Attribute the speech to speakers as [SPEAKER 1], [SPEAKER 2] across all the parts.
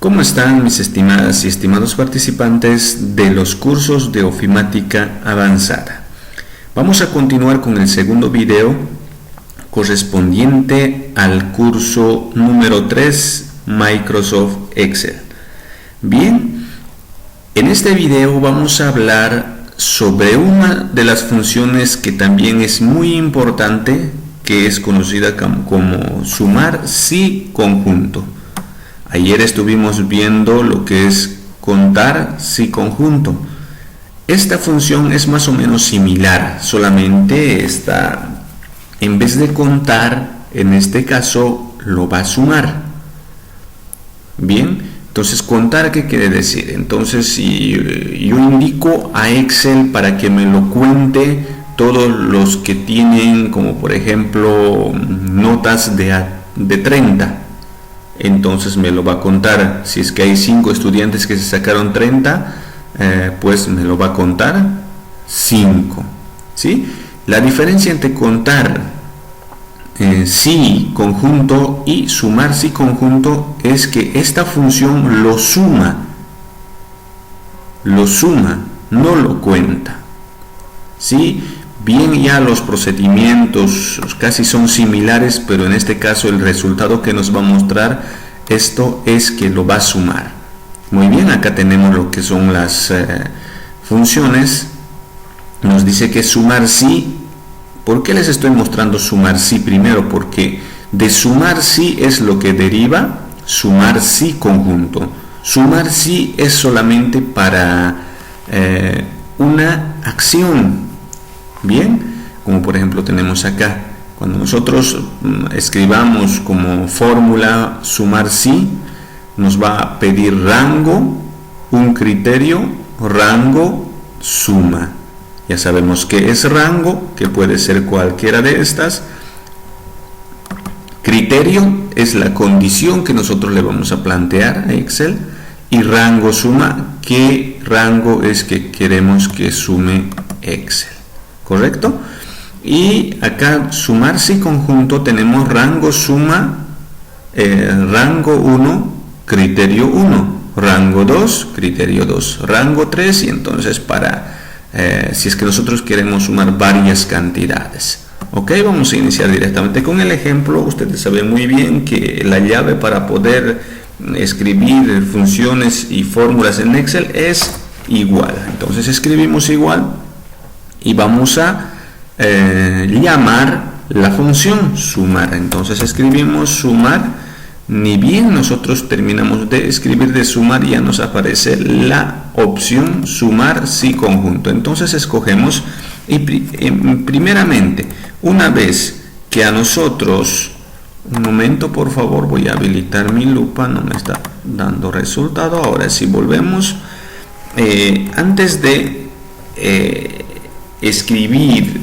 [SPEAKER 1] ¿Cómo están mis estimadas y estimados participantes de los cursos de ofimática avanzada? Vamos a continuar con el segundo video correspondiente al curso número 3, Microsoft Excel. Bien, en este video vamos a hablar sobre una de las funciones que también es muy importante, que es conocida como sumar si conjunto. Ayer estuvimos viendo lo que es contar si conjunto. Esta función es más o menos similar, solamente está, en vez de contar, en este caso lo va a sumar. Bien, entonces contar, ¿qué quiere decir? Entonces si yo indico a Excel para que me lo cuente todos los que tienen, como por ejemplo notas de 30, entonces me lo va a contar. Si es que hay 5 estudiantes que se sacaron 30, pues me lo va a contar 5, ¿sí? La diferencia entre contar si conjunto y sumar si conjunto es que esta función lo suma, no lo cuenta, ¿sí? Bien, ya los procedimientos casi son similares, pero en este caso el resultado que nos va a mostrar esto es que lo va a sumar. Muy bien, acá tenemos lo que son las funciones. Nos dice que sumar si. ¿Por qué les estoy mostrando sumar si primero? Porque de sumar si es lo que deriva sumar si conjunto. Sumar si es solamente para una acción. Bien, como por ejemplo tenemos acá, cuando nosotros escribamos como fórmula sumar si, nos va a pedir rango, un criterio, rango, suma. Ya sabemos qué es rango, que puede ser cualquiera de estas. Criterio es la condición que nosotros le vamos a plantear a Excel. Y rango, suma, ¿qué rango es que queremos que sume Excel? ¿Correcto? Y acá sumar si conjunto tenemos rango, suma, rango 1, criterio 1, rango 2, criterio 2, rango 3, y entonces para si es que nosotros queremos sumar varias cantidades. Ok, vamos a iniciar directamente con el ejemplo. Ustedes saben muy bien que la llave para poder escribir funciones y fórmulas en Excel es igual. Entonces escribimos igual y vamos a llamar la función sumar. Entonces escribimos sumar. Ni bien nosotros terminamos de escribir de sumar, ya nos aparece la opción sumar si conjunto. Entonces escogemos y primeramente, una vez que a nosotros, un momento por favor, voy a habilitar mi lupa, no me está dando resultado. Ahora si volvemos, antes de escribir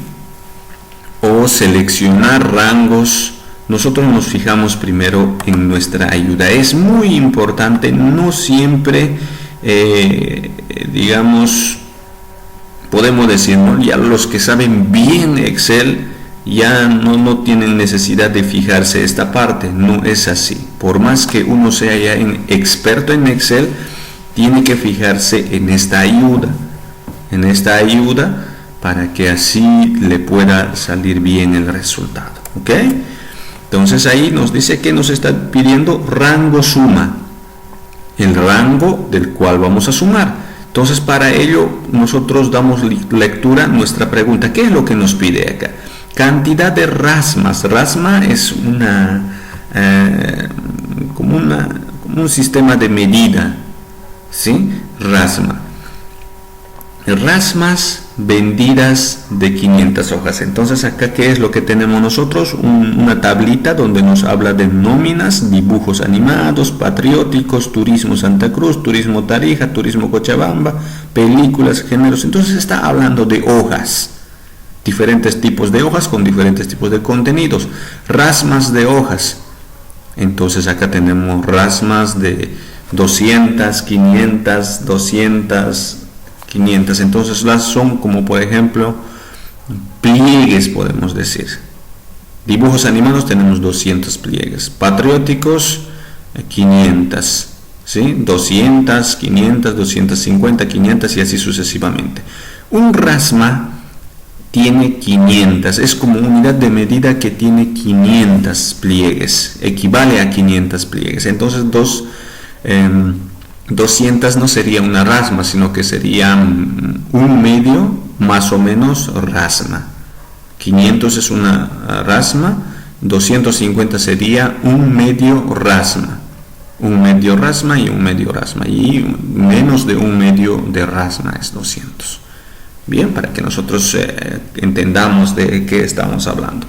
[SPEAKER 1] o seleccionar rangos, nosotros nos fijamos primero en nuestra ayuda. Es muy importante, no siempre digamos, podemos decir, ¿no? Ya los que saben bien Excel ya no tienen necesidad de fijarse esta parte. No es así. Por más que uno sea ya experto en Excel, tiene que fijarse en esta ayuda, para que así le pueda salir bien el resultado. ¿Ok? Entonces ahí nos dice que nos está pidiendo rango suma, el rango del cual vamos a sumar. Entonces para ello nosotros damos lectura a nuestra pregunta. ¿Qué es lo que nos pide acá? Cantidad de rasmas. Rasma es como un sistema de medida, ¿sí? Rasma. Rasmas vendidas de 500 hojas. Entonces acá, ¿qué es lo que tenemos nosotros? Una tablita donde nos habla de nóminas, dibujos animados, patrióticos, turismo Santa Cruz, turismo Tarija, turismo Cochabamba, películas, géneros. Entonces está hablando de hojas, diferentes tipos de hojas con diferentes tipos de contenidos. Rasmas de hojas. Entonces acá tenemos rasmas de 200, 500, 200, 500. Entonces las son como por ejemplo pliegues, podemos decir. Dibujos animados tenemos 200 pliegues, patrióticos 500, ¿sí? 200, 500, 250, 500 y así sucesivamente. Un RASMA tiene 500, es como unidad de medida que tiene 500 pliegues, equivale a 500 pliegues. Entonces 200 no sería una RASMA, sino que sería un medio más o menos RASMA. 500 es una RASMA, 250 sería un medio RASMA. Un medio RASMA y un medio RASMA, y menos de un medio de RASMA es 200. Bien, para que nosotros entendamos de qué estamos hablando.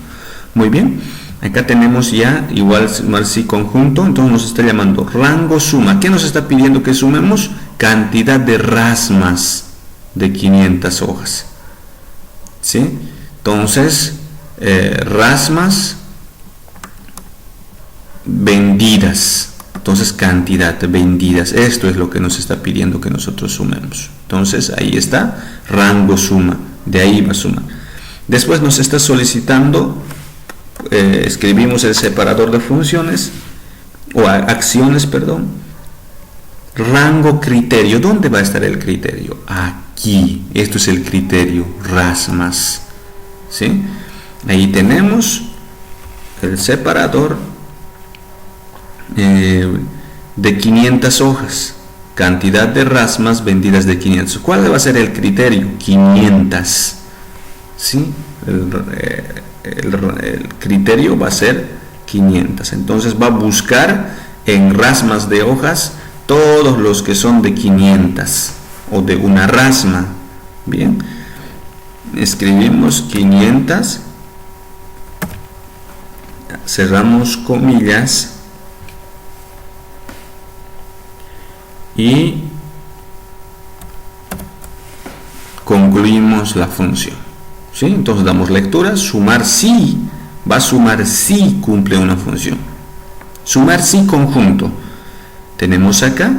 [SPEAKER 1] Muy bien, acá tenemos ya igual sí conjunto, entonces nos está llamando rango suma. ¿Qué nos está pidiendo que sumemos? Cantidad de RASMAs de 500 hojas. ¿Sí? Entonces, RASMAs vendidas. Entonces, cantidad vendidas. Esto es lo que nos está pidiendo que nosotros sumemos. Entonces, ahí está, rango suma. De ahí va a sumar. Después nos está solicitando, escribimos el separador de funciones, o acciones, perdón. Rango criterio. ¿Dónde va a estar el criterio? Aquí. Esto es el criterio, RASMAs. ¿Sí? Ahí tenemos el separador de 500 hojas, cantidad de RASMAs vendidas de 500. ¿Cuál va a ser el criterio? 500. ¿Sí? El criterio va a ser 500. Entonces va a buscar en RASMAs de hojas todos los que son de 500 o de una RASMA. Bien, escribimos 500, cerramos comillas y concluimos la función. ¿Sí? Entonces damos lectura. Sumar sí, va a sumar si cumple una función. Sumar sí conjunto. Tenemos acá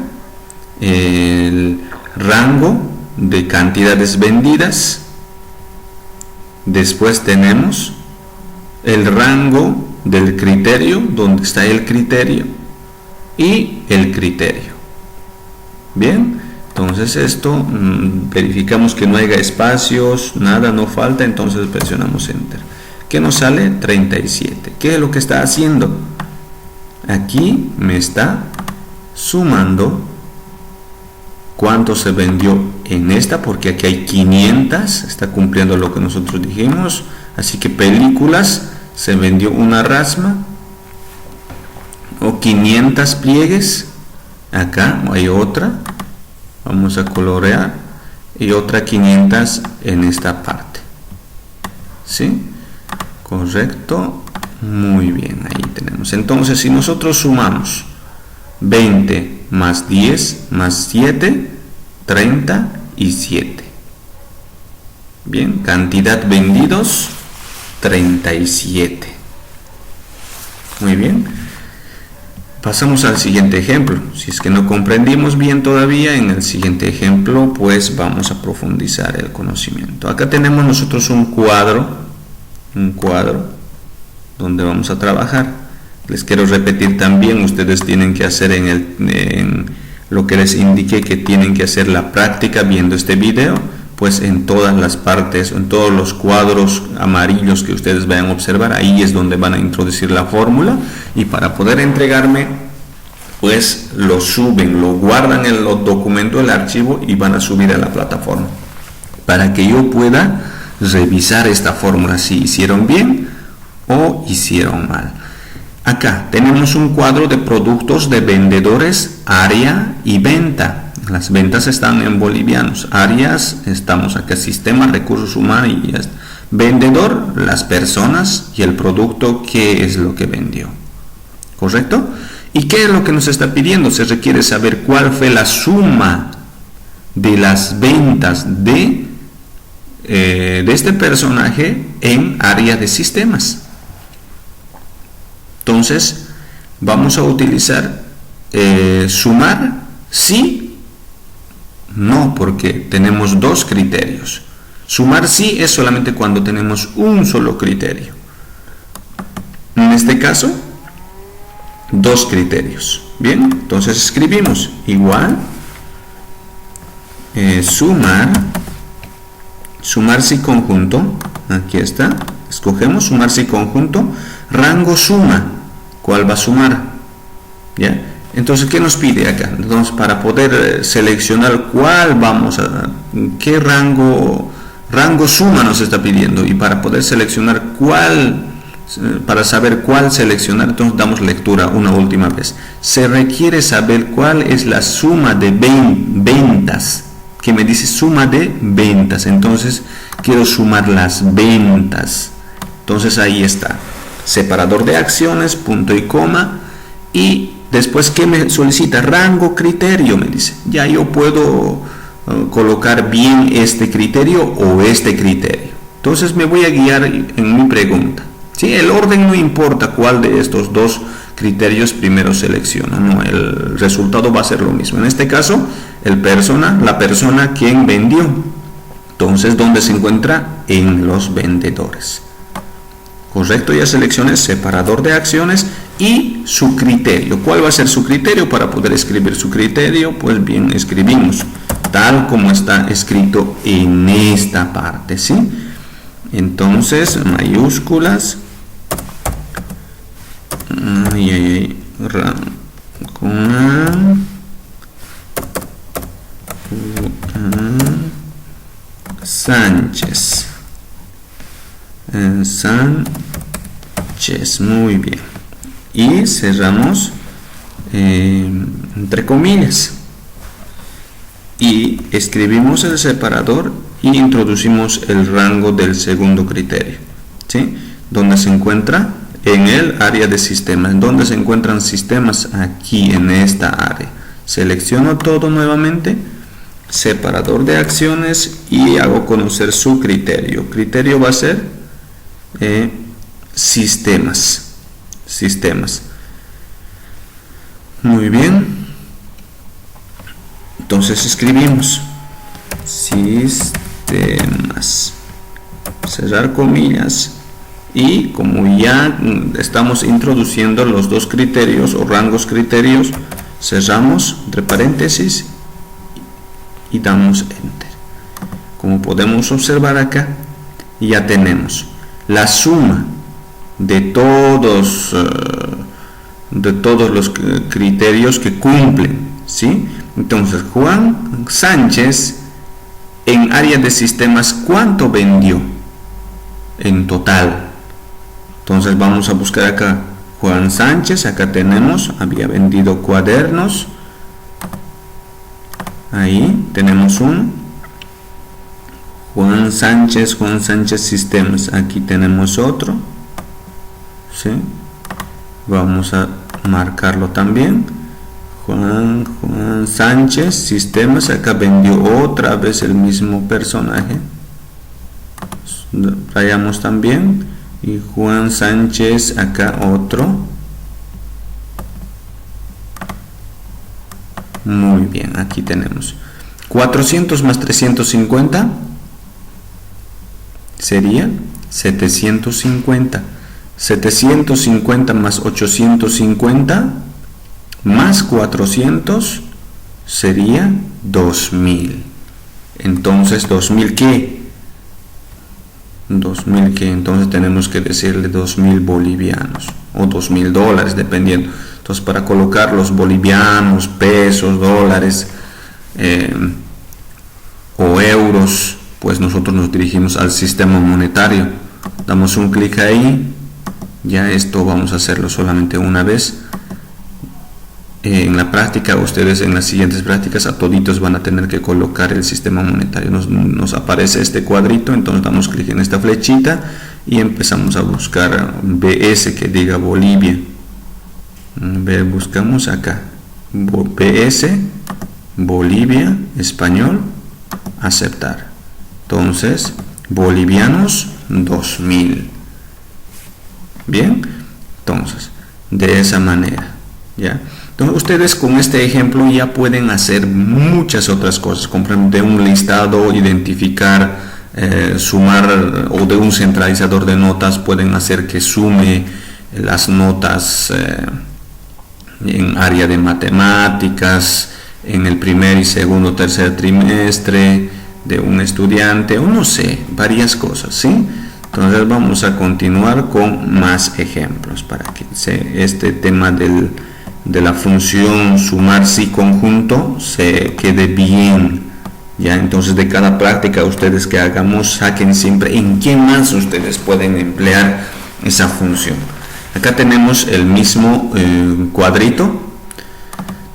[SPEAKER 1] el rango de cantidades vendidas. Después tenemos el rango del criterio, donde está el criterio, y el criterio. Bien, entonces esto verificamos que no haya espacios, nada, no falta, entonces presionamos enter. ¿Qué nos sale? 37. ¿Qué es lo que está haciendo? Aquí me está sumando cuánto se vendió en esta, porque aquí hay 500, está cumpliendo lo que nosotros dijimos. Así que películas, se vendió una RASMA, o 500 pliegues. Acá hay otra, vamos a colorear, y otra 500 en esta parte. ¿Sí? Correcto, muy bien, ahí tenemos. Entonces, si nosotros sumamos 20 más 10 más 7, 37. Bien, cantidad vendidos 37. Muy bien. Pasamos al siguiente ejemplo. Si es que no comprendimos bien todavía, en el siguiente ejemplo pues vamos a profundizar el conocimiento. Acá tenemos nosotros un cuadro donde vamos a trabajar. Les quiero repetir también, ustedes tienen que hacer en lo que les indiqué que tienen que hacer la práctica viendo este video, pues en todas las partes, en todos los cuadros amarillos que ustedes vayan a observar, ahí es donde van a introducir la fórmula, y para poder entregarme, pues lo suben, lo guardan en el documento, el archivo, y van a subir a la plataforma, para que yo pueda revisar esta fórmula, si hicieron bien o hicieron mal. Acá tenemos un cuadro de productos de vendedores, área y venta. Las ventas están en bolivianos, áreas, estamos acá, sistema, recursos humanos y ya está. Vendedor, las personas, y el producto, qué es lo que vendió. ¿Correcto? ¿Y qué es lo que nos está pidiendo? Se requiere saber cuál fue la suma de las ventas de este personaje en área de sistemas. Entonces, vamos a utilizar sumar, sí. No, porque tenemos dos criterios. Sumar sí es solamente cuando tenemos un solo criterio. En este caso, dos criterios. Bien, entonces escribimos igual sumar si conjunto, aquí está, escogemos sumar si conjunto, rango suma, ¿cuál va a sumar? ¿Ya? Entonces, ¿qué nos pide acá? Entonces, para poder seleccionar cuál vamos a, qué rango suma nos está pidiendo, y para poder seleccionar cuál, para saber cuál seleccionar, entonces damos lectura una última vez. Se requiere saber cuál es la suma de ventas, que me dice suma de ventas, entonces quiero sumar las ventas. Entonces ahí está, separador de acciones, punto y coma, y después que me solicita rango criterio, me dice, ya yo puedo colocar bien este criterio o este criterio. Entonces me voy a guiar en mi pregunta. ¿Sí? El orden no importa cuál de estos dos criterios primero selecciona, no, el resultado va a ser lo mismo. En este caso, la persona quien vendió. Entonces, ¿dónde se encuentra? En los vendedores. Correcto, ya seleccioné separador de acciones y su criterio. ¿Cuál va a ser su criterio? Para poder escribir su criterio, pues bien, escribimos tal como está escrito en esta parte, ¿sí? Entonces, mayúsculas, Sánchez, muy bien, y cerramos entre comillas y escribimos el separador y introducimos el rango del segundo criterio, ¿sí? Donde se encuentra en el área de sistemas. ¿Dónde se encuentran sistemas? Aquí en esta área. Selecciono todo nuevamente, separador de acciones, y hago conocer su criterio. Criterio va a ser sistemas. Muy bien. Entonces escribimos sistemas, cerrar comillas, y como ya estamos introduciendo los dos criterios o rangos criterios, cerramos entre paréntesis y damos enter. Como podemos observar acá, ya tenemos la suma de todos los criterios que cumplen, ¿sí? Entonces, Juan Sánchez en área de sistemas, ¿cuánto vendió en total? Entonces vamos a buscar acá Juan Sánchez, acá tenemos, había vendido cuadernos, ahí tenemos uno, Juan Sánchez sistemas, aquí tenemos otro, ¿sí? Vamos a marcarlo también, Juan Sánchez sistemas, acá vendió otra vez el mismo personaje, rayamos también, y Juan Sánchez acá otro. Muy bien, aquí tenemos 400 más 350 sería 750. 750 más 850 más 400 sería 2000. Entonces, 2000 ¿qué? 2000 que entonces tenemos que decirle 2000 bolivianos o 2000 dólares, dependiendo. Entonces, para colocar los bolivianos, pesos, dólares o euros, pues nosotros nos dirigimos al sistema monetario, damos un clic ahí. Ya esto vamos a hacerlo solamente una vez. En la práctica, ustedes en las siguientes prácticas a toditos van a tener que colocar el sistema monetario. Nos aparece este cuadrito, entonces damos clic en esta flechita y empezamos a buscar BS que diga Bolivia. Buscamos acá BS, Bolivia, español, aceptar. Entonces, bolivianos 2000. Bien, entonces, de esa manera, ¿ya? Entonces ustedes con este ejemplo ya pueden hacer muchas otras cosas, de un listado, identificar, sumar, o de un centralizador de notas pueden hacer que sume las notas en área de matemáticas, en el primer y segundo, tercer trimestre de un estudiante, o no sé, varias cosas, ¿sí? Entonces vamos a continuar con más ejemplos para que este tema de la función sumar sí conjunto se quede bien. Ya, entonces de cada práctica ustedes que hagamos saquen siempre en qué más ustedes pueden emplear esa función. Acá tenemos el mismo cuadrito.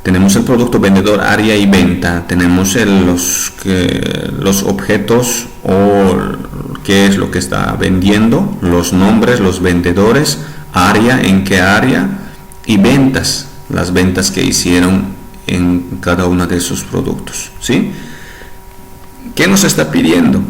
[SPEAKER 1] Tenemos el producto, vendedor, área y venta. Tenemos los objetos o qué es lo que está vendiendo, los nombres, los vendedores, área, en qué área, y ventas, las ventas que hicieron en cada uno de esos productos, ¿sí? ¿Qué nos está pidiendo?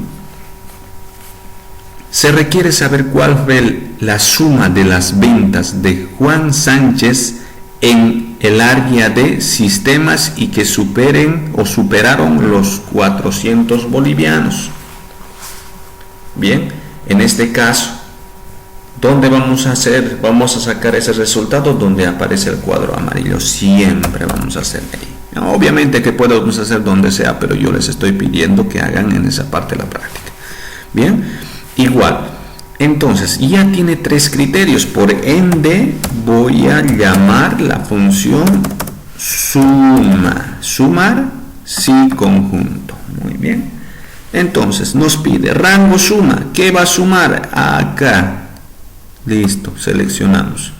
[SPEAKER 1] Se requiere saber cuál fue la suma de las ventas de Juan Sánchez en el área de sistemas y que superen o superaron los 400 bolivianos. Bien, en este caso, ¿dónde vamos a hacer? Vamos a sacar ese resultado donde aparece el cuadro amarillo. Siempre vamos a hacer ahí. Obviamente que podemos hacer donde sea, pero yo les estoy pidiendo que hagan en esa parte de la práctica. Bien, igual. Entonces, ya tiene tres criterios, por ende voy a llamar la función suma. Sumar sí conjunto. Muy bien. Entonces, nos pide rango suma. ¿Qué va a sumar? Acá. Listo, seleccionamos.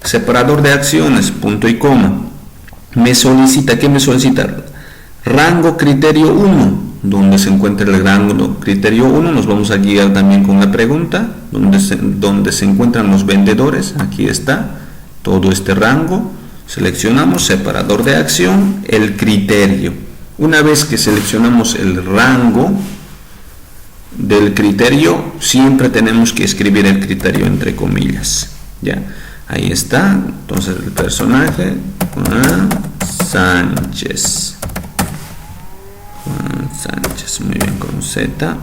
[SPEAKER 1] Separador de acciones, punto y coma. Me solicita, ¿qué me solicita? Rango criterio 1. Donde se encuentra el rango criterio 1, nos vamos a guiar también con la pregunta, donde se encuentran los vendedores. Aquí está todo este rango. Seleccionamos separador de acción, el criterio. Una vez que seleccionamos el rango del criterio, siempre tenemos que escribir el criterio entre comillas. Ya, ahí está. Entonces el personaje Juan Sánchez. Juan Sánchez, muy bien, con Z,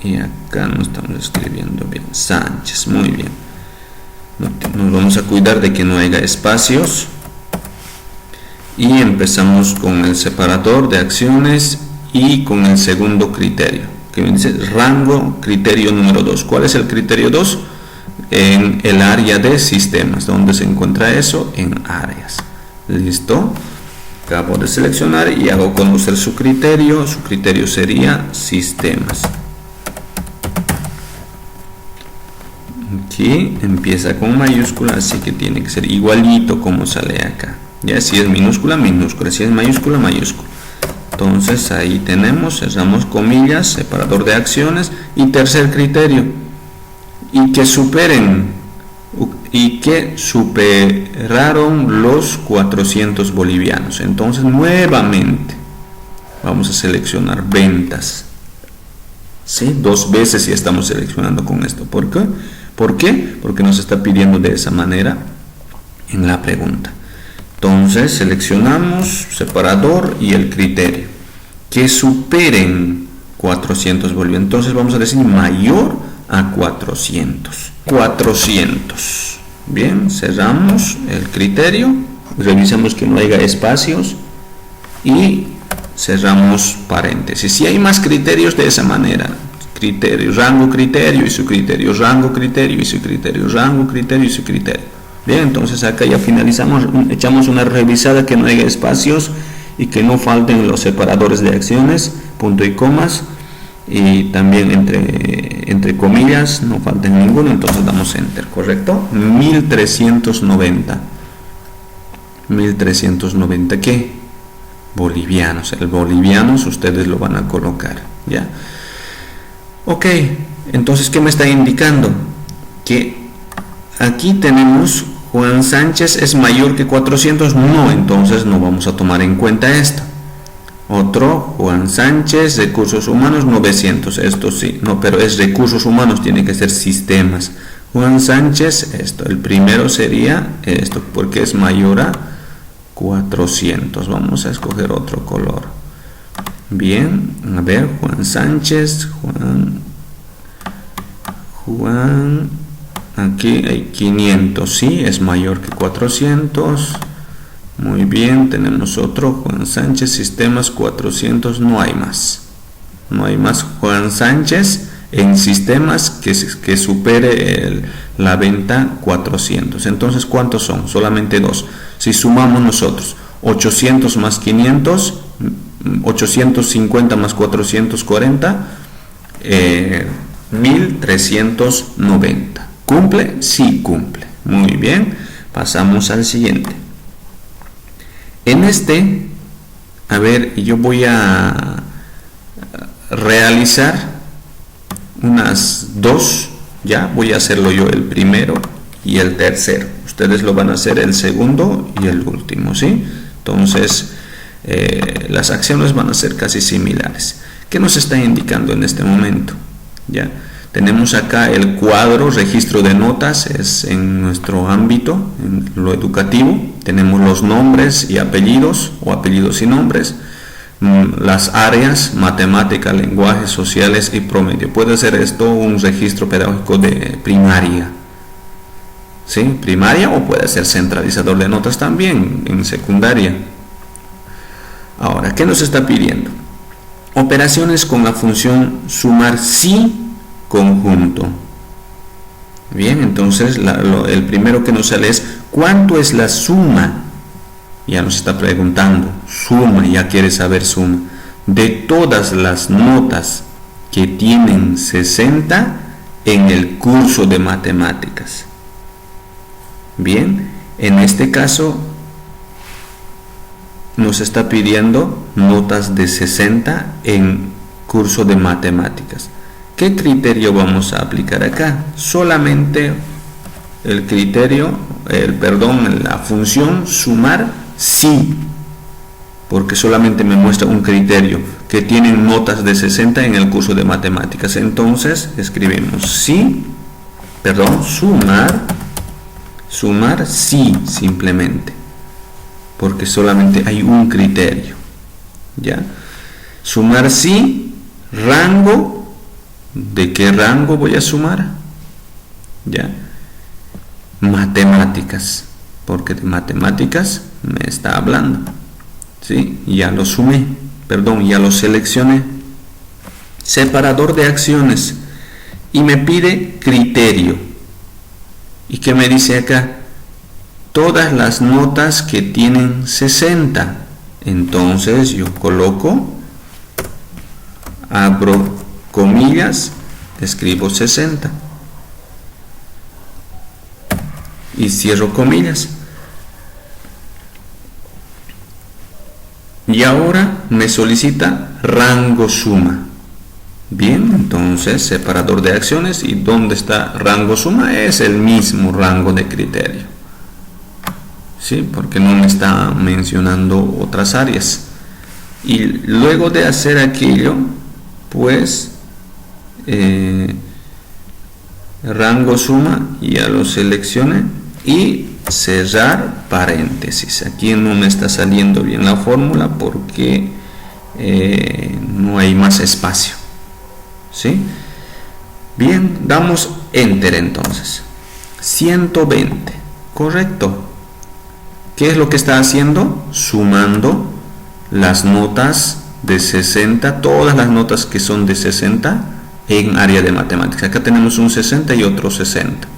[SPEAKER 1] y acá no estamos escribiendo bien, Sánchez, muy bien. Nos vamos a cuidar de que no haya espacios y empezamos con el separador de acciones y con el segundo criterio, que me dice rango criterio número 2. ¿Cuál es el criterio 2? En el área de sistemas. ¿Dónde se encuentra eso? En áreas. Listo. Acabo de seleccionar y hago conocer su criterio. Su criterio sería sistemas. Aquí empieza con mayúscula, así que tiene que ser igualito como sale acá. Ya, si es minúscula, minúscula. Si es mayúscula, mayúscula. Entonces ahí tenemos, cerramos comillas, separador de acciones y tercer criterio. Y que superaron los 400 bolivianos. Entonces nuevamente vamos a seleccionar ventas, ¿sí? Dos veces ya estamos seleccionando con esto. ¿Por qué? ¿Por qué? Porque nos está pidiendo de esa manera en la pregunta. Entonces seleccionamos separador y el criterio que superen 400 bolivianos. Entonces vamos a decir mayor a 400. Bien, cerramos el criterio, revisamos que no haya espacios y cerramos paréntesis. Si hay más criterios, de esa manera: criterio, rango, criterio y su criterio, rango, criterio y su criterio, rango, criterio y su criterio. Bien, entonces acá ya finalizamos, echamos una revisada que no haya espacios y que no falten los separadores de acciones, punto y comas, y también entre comillas no falten ninguno. Entonces damos enter, correcto. 1390 ¿qué? Bolivianos. El bolivianos ustedes lo van a colocar, ya. Ok, entonces ¿qué me está indicando? Que aquí tenemos Juan Sánchez es mayor que 400. No, entonces no vamos a tomar en cuenta esto. Otro, Juan Sánchez, recursos humanos 900, esto sí, no, pero es recursos humanos, tiene que ser sistemas. Juan Sánchez, esto, el primero sería esto, porque es mayor a 400. Vamos a escoger otro color. Bien, a ver, Juan Sánchez, Juan Aquí hay 500, sí, es mayor que 400. Muy bien, tenemos otro, Juan Sánchez, sistemas 400, no hay más. No hay más Juan Sánchez en sistemas que supere la venta 400. Entonces, ¿cuántos son? Solamente dos. Si sumamos nosotros 800 más 500, 850 más 440, 1390. ¿Cumple? Sí, cumple. Muy bien, pasamos al siguiente. En este, a ver, yo voy a realizar unas dos, ya voy a hacerlo yo el primero y el tercero. Ustedes lo van a hacer el segundo y el último, ¿sí? Entonces, las acciones van a ser casi similares. ¿Qué nos está indicando en este momento? Ya tenemos acá el cuadro registro de notas, es en nuestro ámbito, en lo educativo. Tenemos los nombres y apellidos o apellidos y nombres, las áreas, matemática, lenguajes sociales y promedio. Puede ser esto un registro pedagógico de primaria, ¿sí? Primaria, o puede ser centralizador de notas también en secundaria. Ahora, ¿qué nos está pidiendo? Operaciones con la función sumar sí conjunto. Bien, entonces el primero que nos sale es ¿cuánto es la suma? Ya nos está preguntando, suma, ya quiere saber suma, de todas las notas que tienen 60 en el curso de matemáticas. Bien, en este caso nos está pidiendo notas de 60 en curso de matemáticas. ¿Qué criterio vamos a aplicar acá? Solamente el criterio, la función sumar sí, porque solamente me muestra un criterio, que tienen notas de 60 en el curso de matemáticas. Entonces escribimos sumar sí simplemente, porque solamente hay un criterio. ¿Ya? Sumar sí, rango. ¿De qué rango voy a sumar? ¿Ya? Matemáticas, porque de matemáticas me está hablando. ¿Sí? Ya lo sumé, ya lo seleccioné. Separador de acciones. Y me pide criterio. ¿Y qué me dice acá? Todas las notas que tienen 60. Entonces yo coloco, abro comillas, escribo 60 y cierro comillas. Y ahora me solicita rango suma. Bien, entonces separador de acciones, y ¿dónde está rango suma? Es el mismo rango de criterio, ¿sí? Porque no me está mencionando otras áreas. Y luego de hacer aquello, pues rango suma, ya lo seleccioné, y cerrar paréntesis. Aquí no me está saliendo bien la fórmula porque no hay más espacio, ¿sí? Bien, damos enter. Entonces 120, correcto. ¿Qué es lo que está haciendo? Sumando las notas de 60, todas las notas que son de 60 en área de matemáticas. Acá tenemos un 60 y otro 60.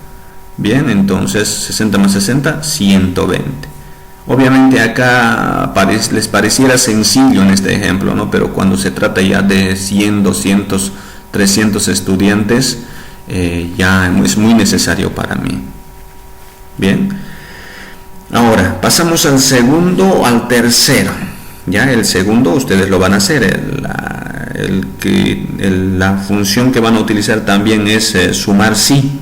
[SPEAKER 1] Bien, entonces 60 más 60, 120. Obviamente acá les pareciera sencillo en este ejemplo, ¿no? Pero cuando se trata ya de 100, 200, 300 estudiantes, ya es muy necesario para mí. Bien, ahora pasamos al segundo, al tercero. Ya el segundo ustedes lo van a hacer, la función que van a utilizar también es sumar sí.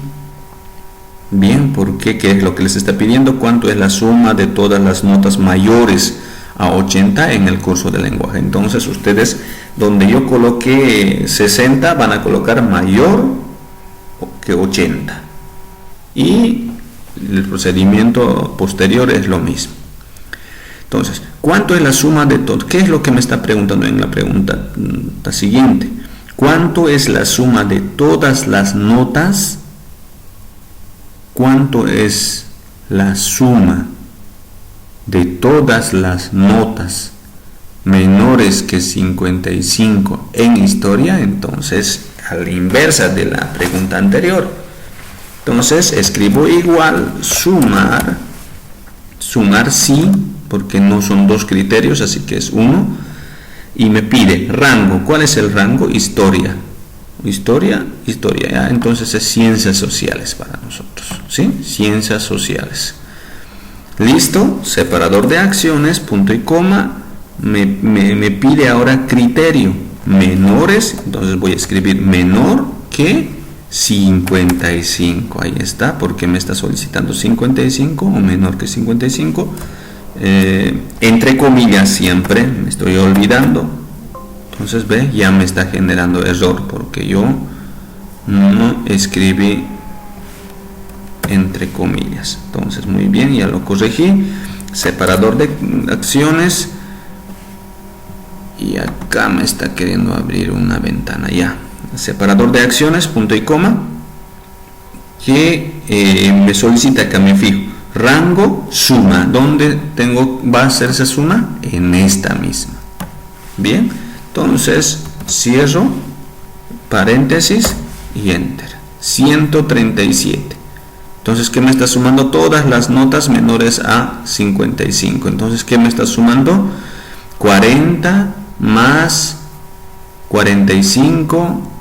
[SPEAKER 1] Bien, ¿por qué? ¿Qué es lo que les está pidiendo? ¿Cuánto es la suma de todas las notas mayores a 80 en el curso de lenguaje? Entonces ustedes, donde yo coloqué 60, van a colocar mayor que 80, y el procedimiento posterior es lo mismo. Entonces, ¿cuánto es la suma de todo? ¿Qué es lo que me está preguntando en la pregunta siguiente? ¿Cuánto es la suma de todas las notas cuánto es la suma de todas las notas menores que 55 en historia, entonces a la inversa de la pregunta anterior. Entonces escribo igual sumar sí, porque no son dos criterios, así que es uno, y me pide rango. ¿Cuál es el rango? Historia, ¿ya? Entonces es ciencias sociales para nosotros, ¿sí? Ciencias sociales. Listo, separador de acciones, punto y coma. Me pide ahora criterio, menores, entonces voy a escribir menor que 55, ahí está, porque me está solicitando 55 o menor que 55, entre comillas siempre, me estoy olvidando, entonces ve, ya me está generando error, porque yo no escribí entre comillas. Entonces muy bien, ya lo corregí. Separador de acciones, y acá me está queriendo abrir una ventana, ya. Separador de acciones, punto y coma, que me solicita que me fijo rango, suma. ¿Dónde va a hacerse esa suma? En esta misma. Bien, entonces cierro paréntesis y enter. 137. Entonces, ¿qué me está sumando? Todas las notas menores a 55. Entonces, ¿qué me está sumando? 40 más 45,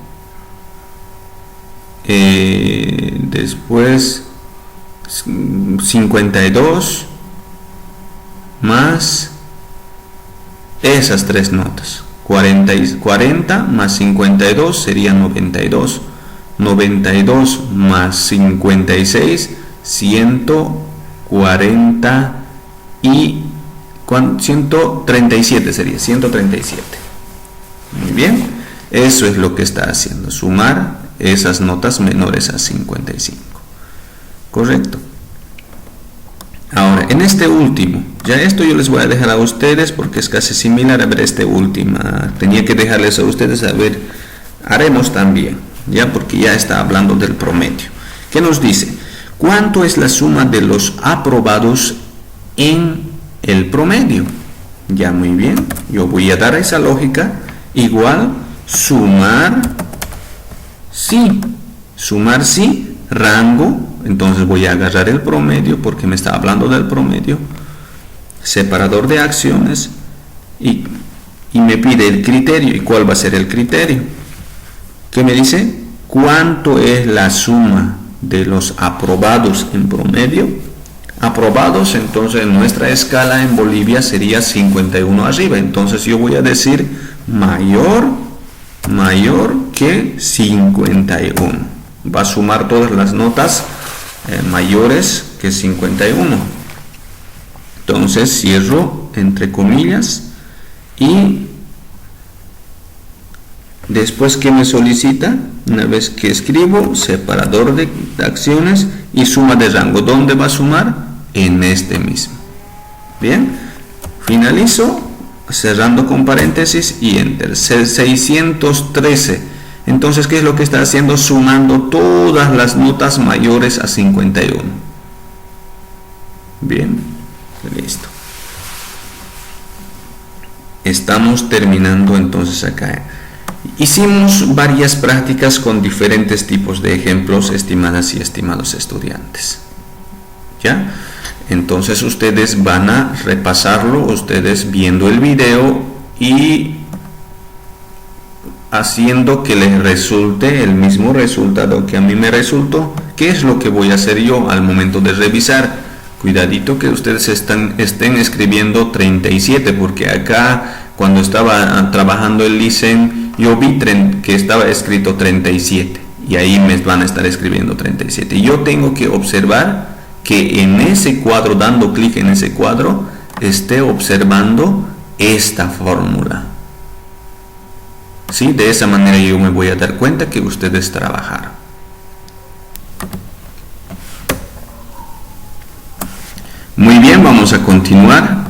[SPEAKER 1] después 52 más esas tres notas. 40 más 52 sería 92. 92 más 56, 140 y 137 sería, 137. Muy bien, eso es lo que está haciendo, sumar esas notas menores a 55. Correcto. Ahora, en este último, ya esto yo les voy a dejar a ustedes porque es casi similar. A ver, este último, tenía que dejarles a ustedes, a ver, haremos también, ya, porque ya está hablando del promedio. ¿Qué nos dice? ¿Cuánto es la suma de los aprobados en el promedio? Ya, muy bien, yo voy a dar esa lógica, igual sumar sí, rango, entonces voy a agarrar el promedio porque me está hablando del promedio, separador de acciones, y me pide el criterio. ¿Y cuál va a ser el criterio? ¿Qué me dice? ¿Cuánto es la suma de los aprobados en promedio? Aprobados, entonces en nuestra escala en Bolivia sería 51 arriba. Entonces yo voy a decir mayor que 51. Va a sumar todas las notas mayores que 51. Entonces cierro entre comillas y después, que me solicita, una vez que escribo separador de acciones y suma de rango, ¿dónde va a sumar? En este mismo. Bien, finalizo cerrando con paréntesis y enter. 613. Entonces, ¿qué es lo que está haciendo? Sumando todas las notas mayores a 51. Bien, listo. Estamos terminando entonces acá. Hicimos varias prácticas con diferentes tipos de ejemplos, estimadas y estimados estudiantes. ¿Ya? Entonces ustedes van a repasarlo, ustedes viendo el video y haciendo que les resulte el mismo resultado que a mí me resultó. ¿Qué es lo que voy a hacer yo al momento de revisar? Cuidadito que ustedes estén escribiendo 37, porque acá cuando estaba trabajando el LICEN yo vi que estaba escrito 37 y ahí me van a estar escribiendo 37. Y yo tengo que observar que en ese cuadro, dando clic en ese cuadro, esté observando esta fórmula. ¿Sí? De esa manera yo me voy a dar cuenta que ustedes trabajaron. Muy bien, vamos a continuar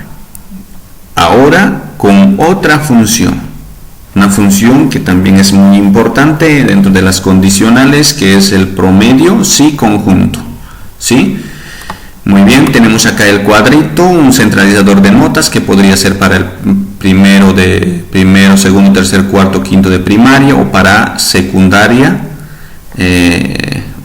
[SPEAKER 1] ahora con otra función. Una función que también es muy importante dentro de las condicionales, que es el promedio sí conjunto. ¿sí? Muy bien, tenemos acá el cuadrito, un centralizador de notas que podría ser para el primero, segundo, tercer, cuarto, quinto de primaria, o para secundaria,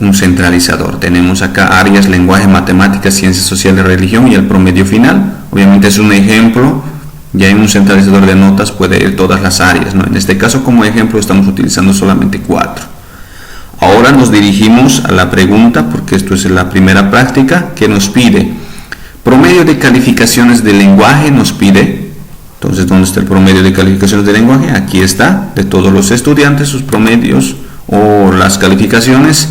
[SPEAKER 1] un centralizador. Tenemos acá áreas, lenguaje, matemáticas, ciencias sociales, religión y el promedio final. Obviamente es un ejemplo, ya en un centralizador de notas puede ir todas las áreas, ¿no? En este caso, como ejemplo, estamos utilizando solamente 4. Ahora nos dirigimos a la pregunta, porque esto es la primera práctica, que nos pide promedio de calificaciones de lenguaje, nos pide. Entonces, ¿dónde está el promedio de calificaciones de lenguaje? Aquí está, de todos los estudiantes, sus promedios o las calificaciones,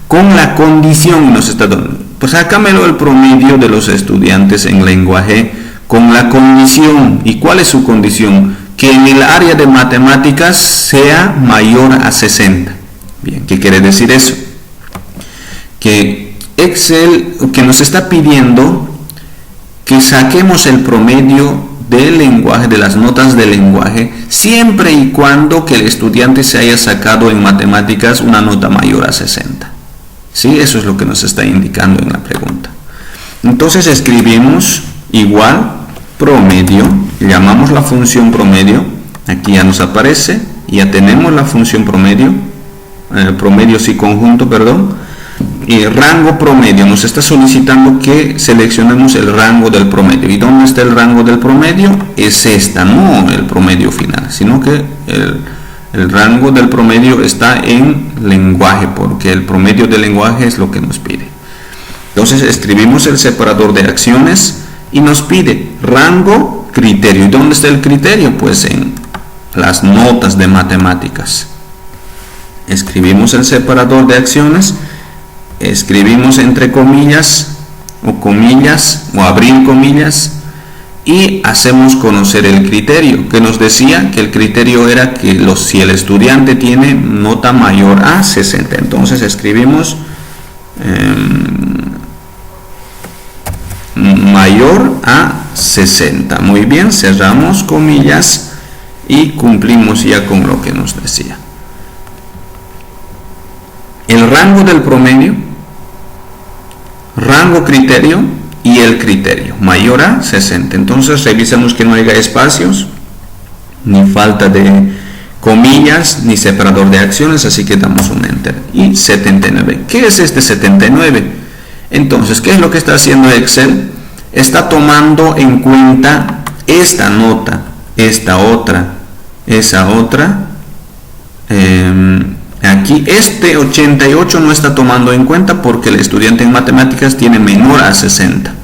[SPEAKER 1] con la condición, nos está dando, pues sácamelo el promedio de los estudiantes en lenguaje con la condición. ¿Y cuál es su condición? Que en el área de matemáticas sea mayor a 60. Bien, ¿qué quiere decir eso? Que Excel que nos está pidiendo que saquemos el promedio del lenguaje, de las notas del lenguaje, siempre y cuando que el estudiante se haya sacado en matemáticas una nota mayor a 60. ¿Sí? Eso es lo que nos está indicando en la pregunta. Entonces escribimos igual promedio, llamamos la función promedio, aquí ya nos aparece, ya tenemos la función promedio, promedio sí conjunto, perdón, y rango promedio, nos está solicitando que seleccionemos el rango del promedio. ¿Y dónde está el rango del promedio? Es esta, no el promedio final, sino que el rango del promedio está en lenguaje, porque el promedio del lenguaje es lo que nos pide. Entonces escribimos el separador de acciones y nos pide rango criterio. ¿Y dónde está el criterio? Pues en las notas de matemáticas. Escribimos el separador de acciones, escribimos entre comillas o abrir comillas y hacemos conocer el criterio, que nos decía que el criterio era que si el estudiante tiene nota mayor a 60. Entonces escribimos mayor a 60. Muy bien, cerramos comillas y cumplimos ya con lo que nos decía. El rango del promedio, rango criterio y el criterio mayor a 60. Entonces revisamos que no haya espacios, ni falta de comillas, ni separador de acciones, así que damos un enter. Y 79. ¿Qué es este 79? Entonces, ¿qué es lo que está haciendo Excel? Está tomando en cuenta esta nota, esta otra, esa otra. Aquí este 88 no está tomando en cuenta porque el estudiante en matemáticas tiene menor a 60.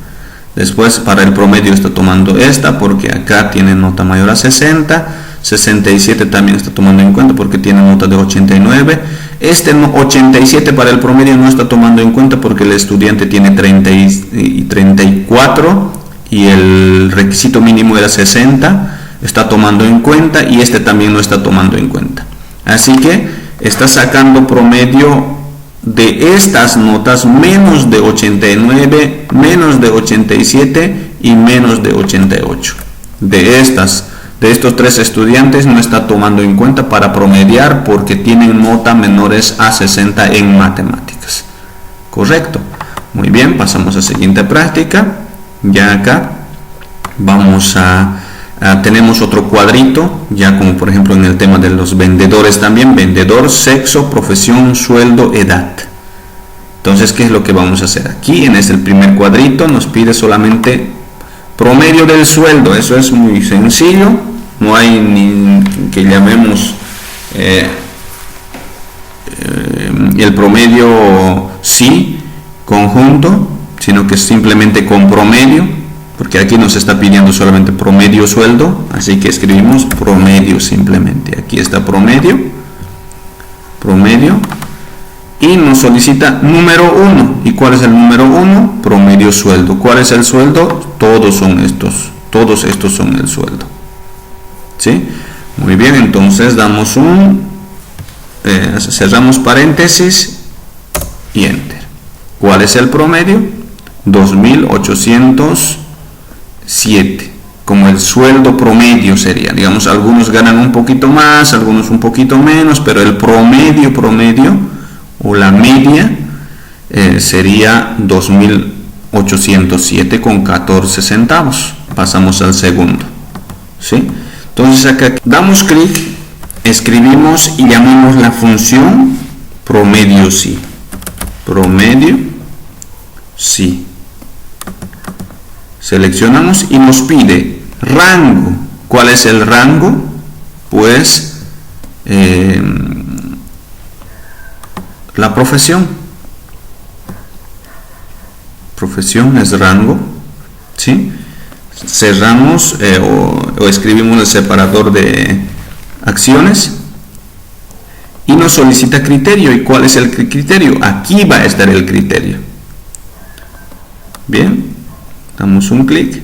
[SPEAKER 1] Después para el promedio está tomando esta porque acá tiene nota mayor a 60. 67 también está tomando en cuenta porque tiene nota de 89. Este 87 para el promedio no está tomando en cuenta porque el estudiante tiene 34 y el requisito mínimo era 60. Está tomando en cuenta y este también no está tomando en cuenta. Así que está sacando promedio de estas notas menos de 89, menos de 87 y menos de 88. De estos 3 estudiantes no está tomando en cuenta para promediar porque tienen nota menores a 60 en matemáticas. Correcto. Muy bien, pasamos a la siguiente práctica. Ya acá vamos tenemos otro cuadrito, ya como por ejemplo en el tema de los vendedores también, vendedor, sexo, profesión, sueldo, edad. Entonces, ¿qué es lo que vamos a hacer? Aquí en el primer cuadrito nos pide solamente promedio del sueldo. Eso es muy sencillo, no hay ni que llamemos el promedio sí conjunto, sino que sino con promedio, porque aquí nos está pidiendo solamente promedio sueldo, así que escribimos promedio simplemente. Aquí está promedio, y nos solicita número 1. ¿Y cuál es el número 1? Promedio sueldo. ¿Cuál es el sueldo? Todos estos son el sueldo. ¿Sí? Muy bien, entonces damos cerramos paréntesis y enter. ¿Cuál es el promedio? 2.807, como el sueldo promedio sería. Digamos, algunos ganan un poquito más, algunos un poquito menos, pero el promedio o la media sería 2.807,14 centavos. Pasamos al segundo, ¿sí? Entonces acá damos clic, escribimos y llamamos la función promedio sí. Promedio sí. Seleccionamos y nos pide rango. ¿Cuál es el rango? Pues la profesión. Profesión es rango, ¿sí? Cerramos o escribimos el separador de acciones y nos solicita criterio. ¿Y cuál es el criterio? Aquí va a estar el criterio. Bien, damos un clic,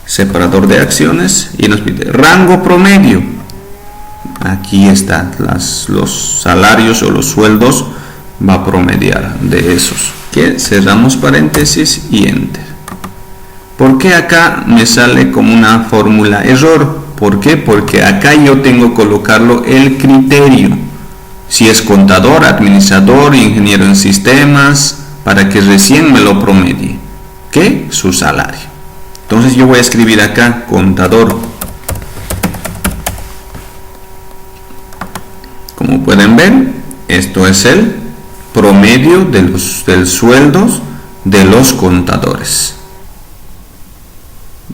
[SPEAKER 1] separador de acciones y nos pide rango promedio. Aquí están los salarios o los sueldos, va a promediar de esos. Que cerramos paréntesis y enter. ¿Por qué acá me sale como una fórmula error? ¿Por qué? Porque acá yo tengo que colocarlo el criterio. Si es contador, administrador, ingeniero en sistemas, para que recién me lo promedie. ¿Qué? Su salario. Entonces yo voy a escribir acá contador. Como pueden ver, esto es el promedio de los sueldos de los contadores.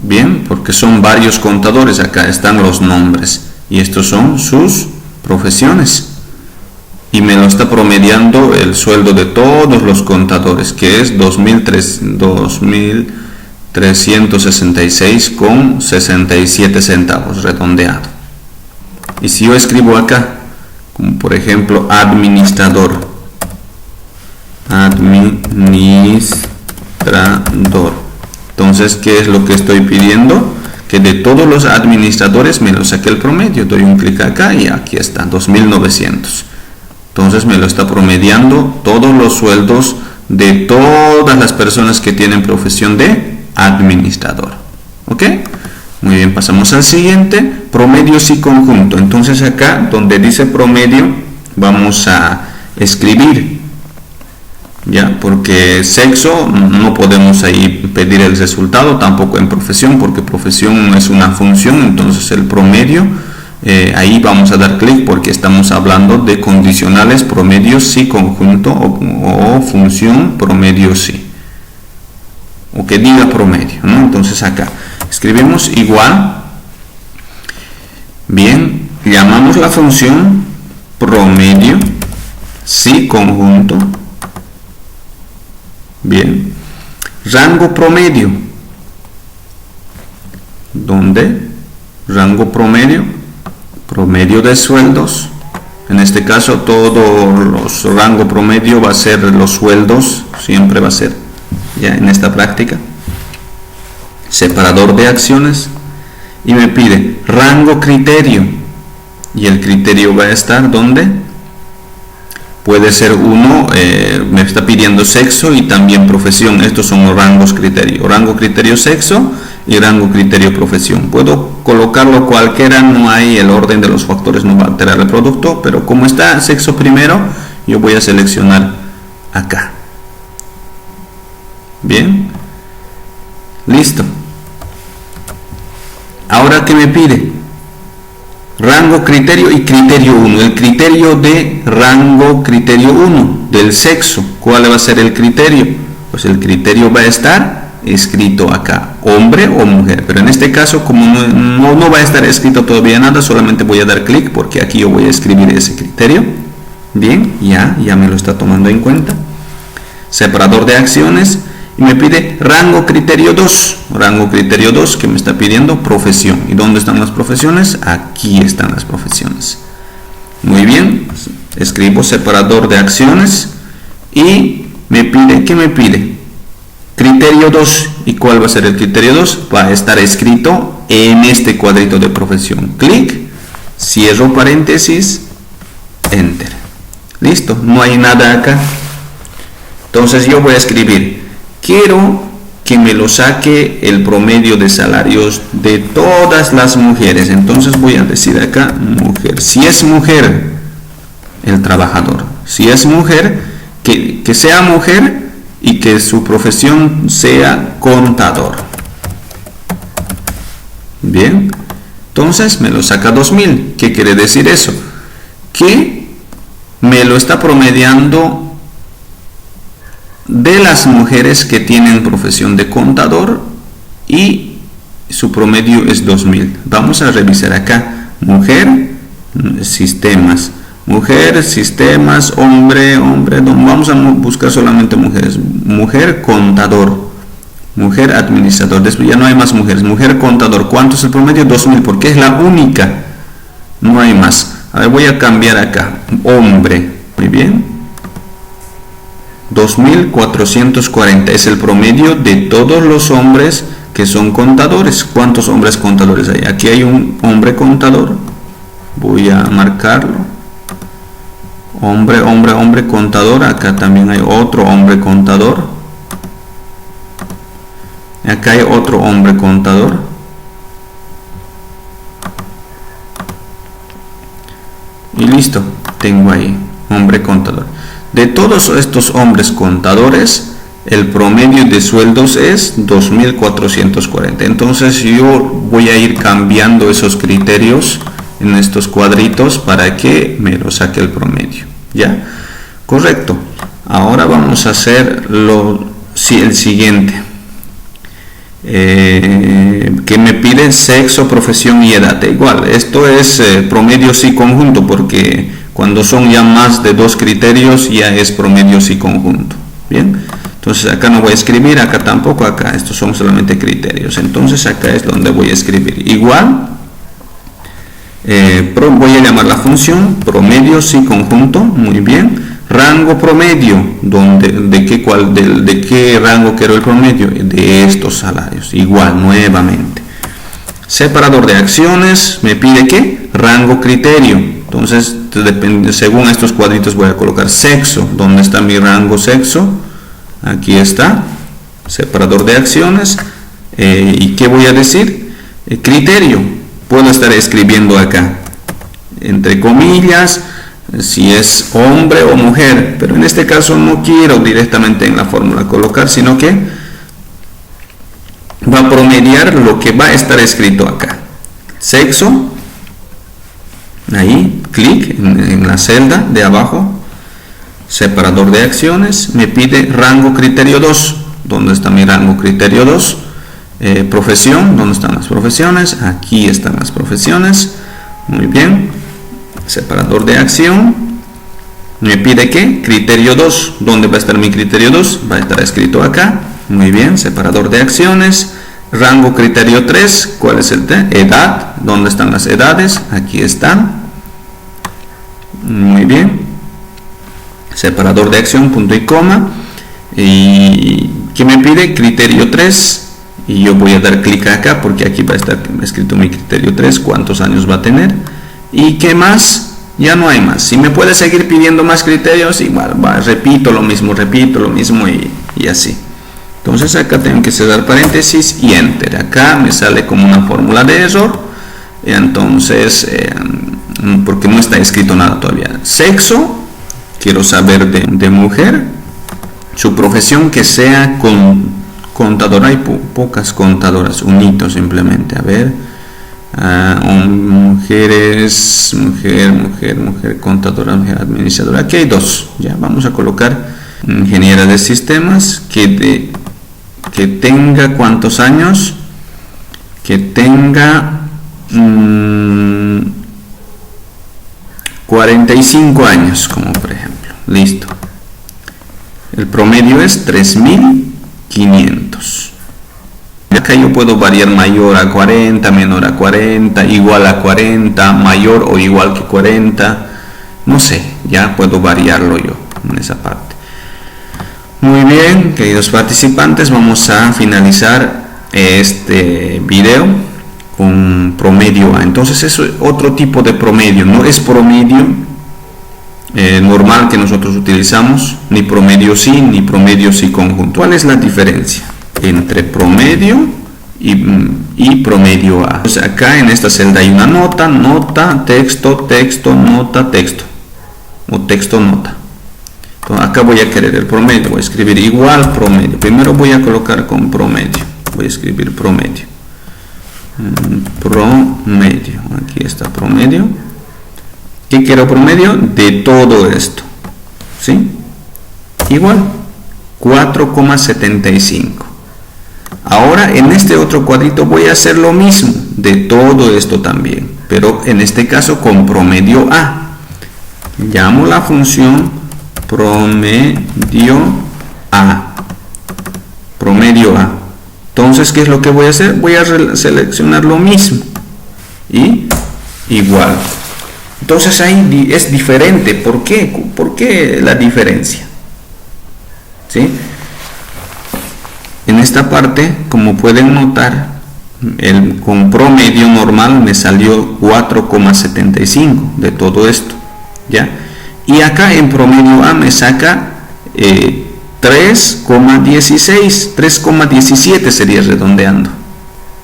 [SPEAKER 1] Bien, porque son varios contadores, acá están los nombres y estos son sus profesiones. Y me lo está promediando el sueldo de todos los contadores, que es 2.366,67 centavos, redondeado. Y si yo escribo acá, como por ejemplo administrador, entonces ¿qué es lo que estoy pidiendo? Que de todos los administradores me lo saque el promedio. Doy un clic acá y aquí está, 2.900. Entonces me lo está promediando todos los sueldos de todas las personas que tienen profesión de administrador. ¿Ok? Muy bien, pasamos al siguiente, promedios y conjunto. Entonces acá donde dice promedio vamos a escribir, ya, porque sexo no podemos ahí pedir el resultado, tampoco en profesión, porque profesión es una función. Entonces el promedio, ahí vamos a dar clic porque estamos hablando de condicionales, promedios sí, conjunto o función promedio sí, o que diga promedio, ¿no? Entonces acá escribimos igual, bien, llamamos la función promedio sí conjunto, bien, rango promedio, ¿dónde? Rango promedio, promedio de sueldos. En este caso todo los rango promedio va a ser los sueldos, siempre va a ser, ya en esta práctica. Separador de acciones y me pide rango criterio, y el criterio va a estar ¿dónde? Puede ser uno, me está pidiendo sexo y también profesión. Estos son los rangos criterio, rango criterio sexo y rango criterio profesión. Puedo colocarlo cualquiera, no hay, el orden de los factores no va a alterar el producto, pero como está sexo primero, yo voy a seleccionar acá. Bien, listo. Ahora, ¿qué me pide? Rango criterio y criterio 1. El criterio de rango criterio 1 del sexo. ¿Cuál va a ser el criterio? Pues el criterio va a estar escrito acá, hombre o mujer. Pero en este caso, como no va a estar escrito todavía nada, solamente voy a dar clic porque aquí yo voy a escribir ese criterio. Bien, ya me lo está tomando en cuenta. Separador de acciones. Y me pide rango criterio 2, rango criterio 2 que me está pidiendo profesión. ¿Y dónde están las profesiones? Aquí están las profesiones. Muy bien, escribo separador de acciones y me pide, ¿qué me pide? Criterio 2. ¿Y cuál va a ser el criterio 2? Va a estar escrito en este cuadrito de profesión. Clic, cierro paréntesis, enter. Listo, no hay nada acá. Entonces yo voy a escribir, quiero que me lo saque el promedio de salarios de todas las mujeres. Entonces voy a decir acá mujer. Si es mujer, el trabajador. Si es mujer, que sea mujer y que su profesión sea contador. Bien, entonces me lo saca 2000. ¿Qué quiere decir eso? Que me lo está promediando de las mujeres que tienen profesión de contador y su promedio es 2000. Vamos a revisar acá. Mujer, sistemas. Mujer, sistemas, hombre, vamos a buscar solamente mujeres. Mujer, contador. Mujer, administrador. Después ya no hay más mujeres. Mujer, contador. ¿Cuánto es el promedio? 2000, porque es la única. No hay más. A ver, voy a cambiar acá. Hombre. Muy bien. 2440 es el promedio de todos los hombres que son contadores. ¿Cuántos hombres contadores hay? Aquí hay un hombre contador. Voy a marcarlo. Hombre contador. Acá también hay otro hombre contador. Acá hay otro hombre contador. Y listo, tengo ahí hombre contador. De todos estos hombres contadores, el promedio de sueldos es 2440. Entonces yo voy a ir cambiando esos criterios en estos cuadritos para que me lo saque el promedio. ¿Ya? Correcto. Ahora vamos a hacer el siguiente. Que me pide sexo, profesión y edad. Igual, esto es promedio sí conjunto, porque cuando son ya más de 2 criterios ya es promedio sí conjunto. Bien, entonces acá no voy a escribir, acá tampoco, acá estos son solamente criterios. Entonces acá es donde voy a escribir igual. Voy a llamar la función promedio sí conjunto. Muy bien. Rango promedio, ¿de qué rango quiero el promedio? De estos salarios. Igual, nuevamente. Separador de acciones, me pide ¿qué? Rango criterio. Entonces, según estos cuadritos voy a colocar sexo. ¿Dónde está mi rango sexo? Aquí está. Separador de acciones. ¿Y qué voy a decir? Criterio. Puedo estar escribiendo acá, entre comillas, si es hombre o mujer, pero en este caso no quiero directamente en la fórmula colocar, sino que va a promediar lo que va a estar escrito acá. Sexo, ahí, clic en la celda de abajo, separador de acciones, me pide rango criterio 2. ¿Dónde está mi rango criterio 2? Profesión, ¿dónde están las profesiones? Aquí están las profesiones. Muy bien. Separador de acción, me pide ¿qué? Criterio 2. ¿Dónde va a estar mi criterio 2? Va a estar escrito acá. Muy bien. Separador de acciones, rango criterio 3. ¿Cuál es el T? Edad. ¿Dónde están las edades? Aquí están. Muy bien. Separador de acción, punto y coma. ¿Y qué me pide? Criterio 3. Y yo voy a dar clic acá porque aquí va a estar escrito mi criterio 3. ¿Cuántos años va a tener? ¿Y qué más? Ya no hay más. Si me puede seguir pidiendo más criterios, igual repito lo mismo y así. Entonces acá tengo que cerrar paréntesis y enter. Acá me sale como una fórmula de error. Entonces, porque no está escrito nada todavía. Sexo, quiero saber de mujer. Su profesión que sea contadora. Hay pocas contadoras. Un hito simplemente. A ver. Mujeres, mujer contadora, mujer administradora. Aquí hay 2. Ya vamos a colocar ingeniera de sistemas que tenga ¿cuántos años? Que tenga 45 años, como por ejemplo. Listo. El promedio es 3500. Acá yo puedo variar mayor a 40, menor a 40, igual a 40, mayor o igual que 40. No sé, ya puedo variarlo yo en esa parte. Muy bien, queridos participantes, vamos a finalizar este video con promedio A. Entonces es otro tipo de promedio, no es promedio normal que nosotros utilizamos, ni promedio sí, ni promedio sí conjunto. ¿Cuál es la diferencia entre promedio y promedio A? Pues acá en esta celda hay una nota, texto, nota, texto o texto, nota. Entonces, acá voy a querer el promedio, voy a escribir igual promedio. Primero voy a colocar con promedio, voy a escribir promedio. Promedio, aquí está promedio. ¿Qué quiero promedio? De todo esto, ¿sí? Igual, 4,75. Ahora en este otro cuadrito voy a hacer lo mismo, de todo esto también, pero en este caso con promedio A. Llamo la función promedio A. Promedio A. Entonces, ¿qué es lo que voy a hacer? Voy a seleccionar lo mismo y igual. Entonces ahí es diferente. ¿Por qué? ¿Por qué la diferencia? ¿Sí? En esta parte, como pueden notar, con promedio normal me salió 4,75 de todo esto, ¿ya? Y acá en promedio A me saca 3,16, 3,17 sería redondeando.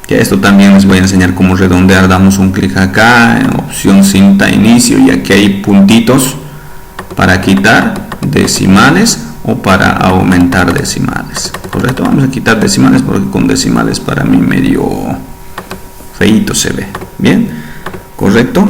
[SPEAKER 1] Ya esto también les voy a enseñar cómo redondear. Damos un clic acá en opción cinta inicio y aquí hay puntitos para quitar decimales o para aumentar decimales. Correcto, vamos a quitar decimales porque con decimales para mí medio feíto se ve. Bien, correcto.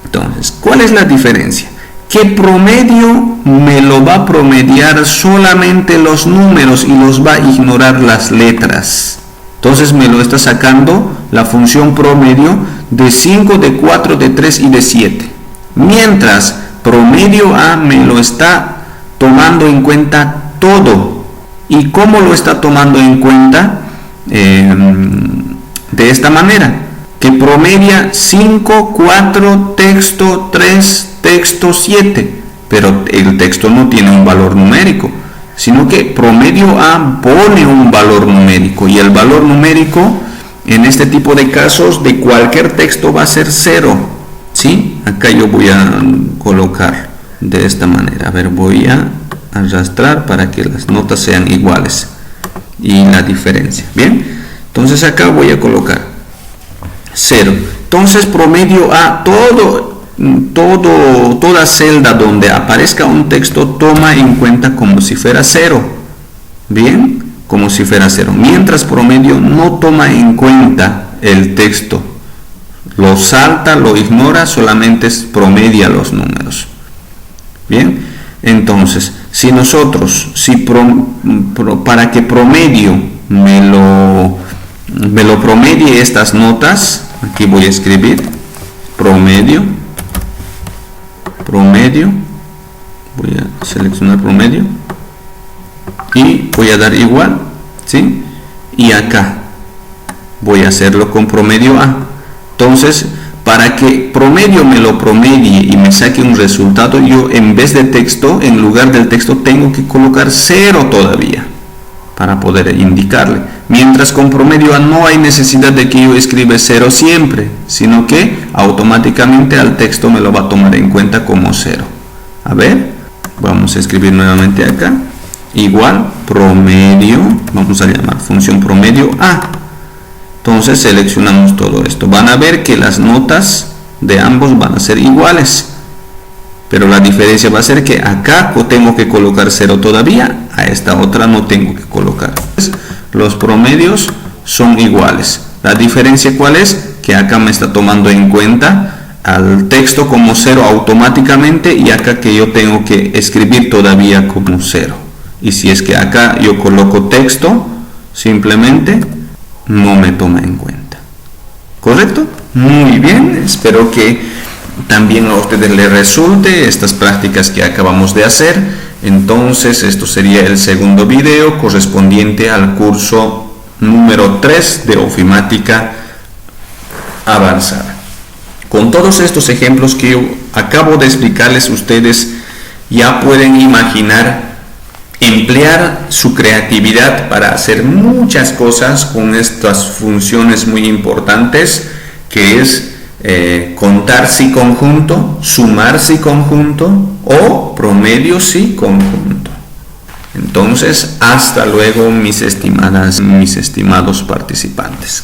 [SPEAKER 1] Entonces, ¿cuál es la diferencia? Que promedio me lo va a promediar solamente los números y los va a ignorar las letras. Entonces me lo está sacando la función promedio de 5, de 4, de 3 y de 7. Mientras promedio A me lo está tomando en cuenta todo. ¿Y cómo lo está tomando en cuenta? De esta manera, que promedia 5, 4, texto 3, texto 7, pero el texto no tiene un valor numérico, sino que promedio A pone un valor numérico, y el valor numérico en este tipo de casos de cualquier texto va a ser 0, ¿sí? Acá yo voy a colocar de esta manera, a ver, voy a arrastrar para que las notas sean iguales y la diferencia, bien, entonces acá voy a colocar 0, entonces promedio A, toda celda donde aparezca un texto toma en cuenta como si fuera 0, bien, como si fuera 0, mientras promedio no toma en cuenta el texto, lo salta, lo ignora, solamente promedia los números. Bien, entonces si nosotros, para que promedio me lo promedie estas notas, aquí voy a escribir promedio, voy a seleccionar promedio y voy a dar igual, ¿sí? Y acá voy a hacerlo con promedio A. Entonces, para que promedio me lo promedie y me saque un resultado, yo en vez de texto, en lugar del texto, tengo que colocar 0 todavía para poder indicarle. Mientras con promedio A no hay necesidad de que yo escriba 0 siempre, sino que automáticamente al texto me lo va a tomar en cuenta como 0. A ver, vamos a escribir nuevamente acá, igual promedio, vamos a llamar función promedio A. Entonces seleccionamos todo esto. Van a ver que las notas de ambos van a ser iguales, pero la diferencia va a ser que acá tengo que colocar 0 todavía, a esta otra no tengo que colocar. Los promedios son iguales. La diferencia ¿cuál es? Que acá me está tomando en cuenta al texto como 0 automáticamente, y acá que yo tengo que escribir todavía como 0. Y si es que acá yo coloco texto, simplemente no me toma en cuenta. ¿Correcto? Muy bien, espero que también a ustedes les resulte estas prácticas que acabamos de hacer. Entonces esto sería el segundo video correspondiente al curso número 3 de ofimática avanzada. Con todos estos ejemplos que yo acabo de explicarles, ustedes ya pueden imaginar emplear su creatividad para hacer muchas cosas con estas funciones muy importantes, que es contar si conjunto, sumar si conjunto o promedio si conjunto. Entonces, hasta luego, mis estimados participantes.